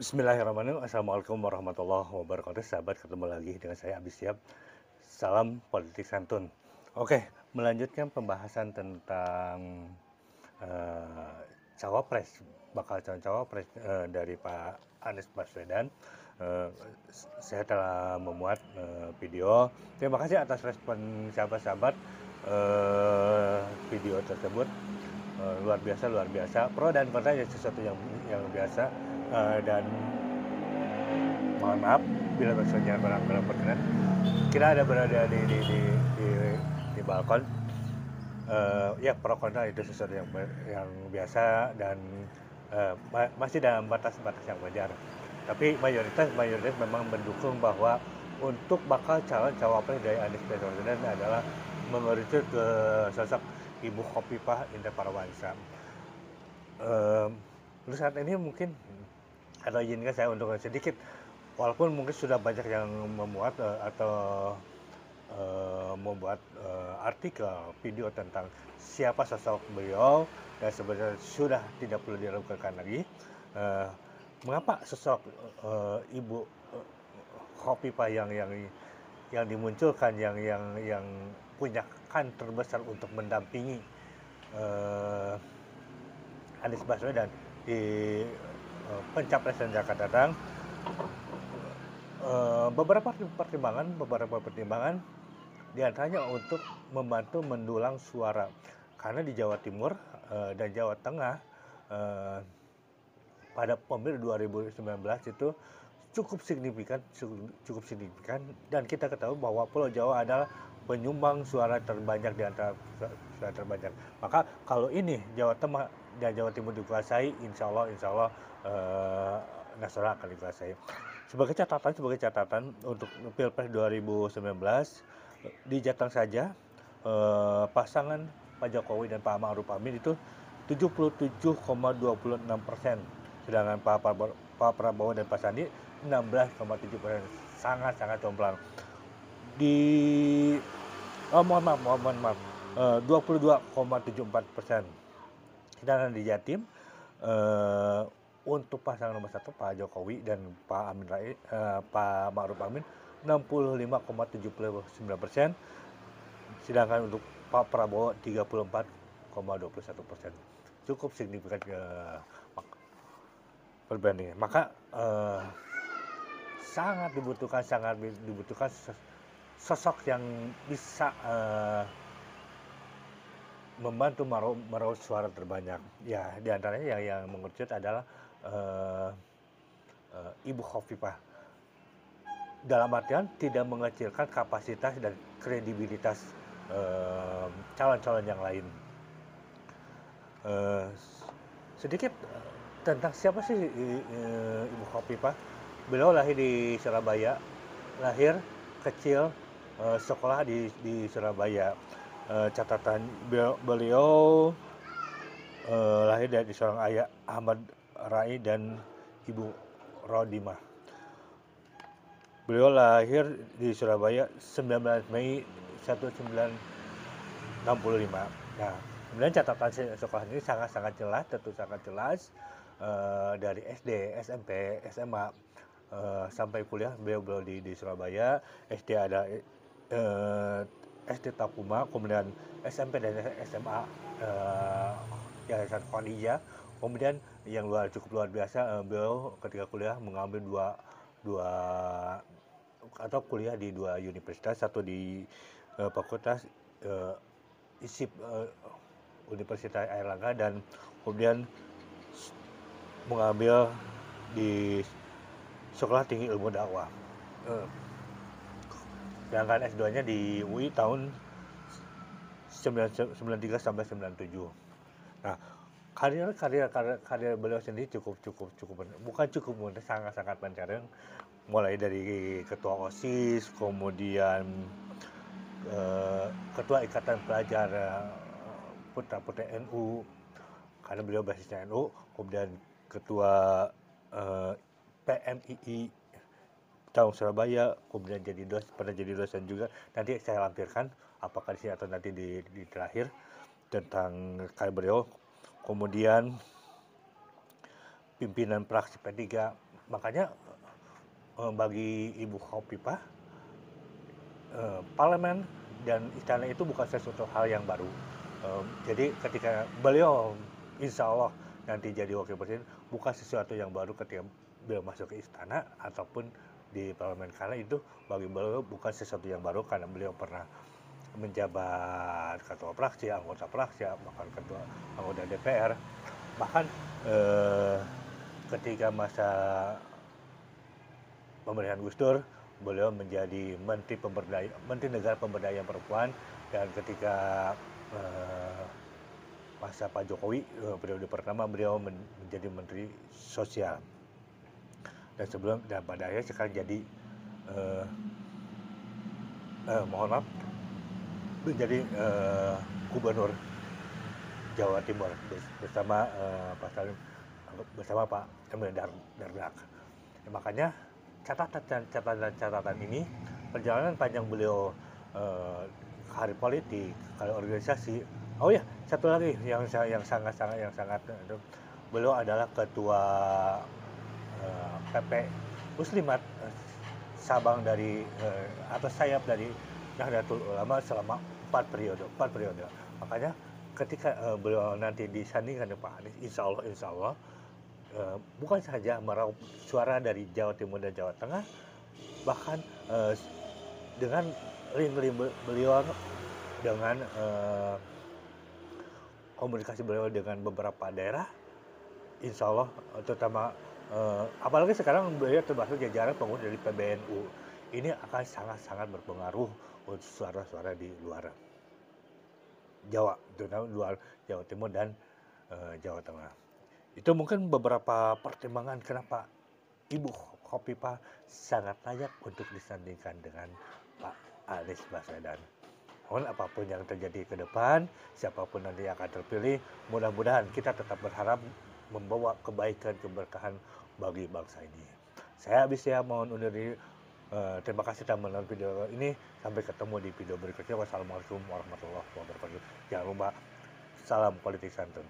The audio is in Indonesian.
Bismillahirrahmanirrahim. Assalamualaikum warahmatullahi wabarakatuh. Sahabat, ketemu lagi dengan saya Abi Siap. Salam politik santun. Oke, melanjutkan pembahasan tentang eh, cawapres, bakal calon cawapres dari Pak Anies Baswedan. Eh, saya telah memuat video. Terima kasih atas respon sahabat-sahabat eh, video tersebut. Luar biasa, pro dan kontra ya sesuatu yang biasa. Dan mohon maaf bila bersedia kurang berkenan. Kita ada berada di balkon. Ya, pro kontra itu sesuatu yang biasa dan masih dalam batas-batas yang wajar. Tapi mayoritas memang mendukung bahwa untuk bakal calon cawapres dari Anies Baswedan adalah mengerucut ke sosok Ibu Khofifah Indar Parawansa. Untuk saat ini mungkin, atau izinkan saya untuk sedikit, walaupun mungkin sudah banyak yang memuat atau membuat artikel, video tentang siapa sosok beliau, dan sebenarnya sudah tidak perlu diragukan lagi. Mengapa sosok Ibu Khofifah yang dimunculkan, yang punya kan terbesar untuk mendampingi Anies Baswedan di pencapresan yang akan datang. Beberapa pertimbangan diantaranya untuk membantu mendulang suara, karena di Jawa Timur dan Jawa Tengah pada pemilu 2019 itu cukup signifikan, dan kita ketahui bahwa Pulau Jawa adalah penyumbang suara terbanyak di antara suara terbanyak. Maka kalau ini Jawa Tengah dan Jawa Timur dikuasai, insya Allah nasional akan dikuasai. Sebagai catatan untuk Pilpres 2019 di Jateng saja, pasangan Pak Jokowi dan Pak Ma'ruf Amin itu 77,26%, sedangkan Pak Prabowo dan Pak Sandi 16,7%, sangat jomplang. Di mohon maaf, 22,74%. Sedangkan di Jatim, untuk pasangan nomor 1 Pak Jokowi dan Pak Ma'ruf Amin 65,79%, sedangkan untuk Pak Prabowo 34,21%. Cukup signifikan perbandingan. Maka sangat dibutuhkan sosok yang bisa membantu meraup suara terbanyak. Ya, diantaranya yang mengerucut adalah Ibu Khofifah. Dalam artian tidak mengecilkan kapasitas dan kredibilitas calon-calon yang lain. Sedikit tentang siapa sih Ibu Khofifah. Beliau lahir di Surabaya, lahir kecil, sekolah di Surabaya. Catatan beliau lahir dari seorang ayah Ahmad Rai dan ibu Rodimah. Beliau lahir di Surabaya 19 Mei 1965. Nah, kemudian catatan sekolah ini sangat jelas, dari SD, SMP, SMA, sampai kuliah beliau di Surabaya. SD ada SD Takuma, kemudian SMP dan SMA Yayasan Khadijah. Kemudian yang cukup luar biasa, beliau ketika kuliah mengambil dua atau kuliah di dua universitas, satu di Fakultas ISIP Universitas Airlangga, dan kemudian mengambil di Sekolah Tinggi Ilmu Dakwah. Sedangkan S2-nya di UI tahun 93 sampai 97. Nah, karir beliau sendiri bukan sangat mentereng, mulai dari ketua OSIS, kemudian ketua Ikatan Pelajar Putra-Putri NU, karena beliau basisnya NU, kemudian ketua PMII Cawang Surabaya, kemudian pernah jadi dosen juga. Nanti saya lampirkan apakah di sini atau nanti di terakhir tentang karir beliau. Kemudian pimpinan fraksi P3, Makanya bagi Ibu Khofifah, parlemen dan istana itu bukan sesuatu hal yang baru. Jadi ketika beliau insya Allah nanti jadi wakil presiden, bukan sesuatu yang baru ketika beliau masuk ke istana ataupun di parlemen, karena itu bagi beliau bukan sesuatu yang baru karena beliau pernah menjabat ketua fraksi, bahkan ketua anggota DPR, bahkan ketika masa pemerintahan Gus Dur, beliau menjadi Menteri Negara Pemberdayaan Perempuan, dan ketika masa Pak Jokowi periode pertama beliau menjadi Menteri Sosial, dan pada akhirnya sekarang jadi mohon maaf menjadi Gubernur Jawa Timur bersama Pak Emil Dardak. Makanya catatan ini, perjalanan panjang beliau karir politik, karir organisasi. Oh ya, satu lagi yang sangat beliau adalah ketua PP Muslimat Sabang dari atas sayap dari Nahdlatul Ulama selama 4 periode. Makanya ketika beliau nanti disandingkan dengan Pak Anies, insya Allah bukan saja meraup suara dari Jawa Timur dan Jawa Tengah, bahkan dengan link beliau, dengan komunikasi beliau dengan beberapa daerah, insya Allah, terutama apalagi sekarang beliau termasuk jajaran pengurus dari PBNU, ini akan sangat berpengaruh untuk suara-suara di luar Jawa, terutama luar Jawa Timur dan Jawa Tengah. Itu mungkin beberapa pertimbangan kenapa Ibu Khofifah sangat layak untuk disandingkan dengan Pak Anies Baswedan. Mohon apapun yang terjadi ke depan, siapapun nanti yang akan terpilih, mudah-mudahan kita tetap berharap membawa kebaikan, keberkahan bagi bangsa ini. Saya Abisya mohon undur diri. Terima kasih telah menonton video ini. Sampai ketemu di video berikutnya. Wassalamualaikum warahmatullahi wabarakatuh. Jangan lupa, salam politik santun.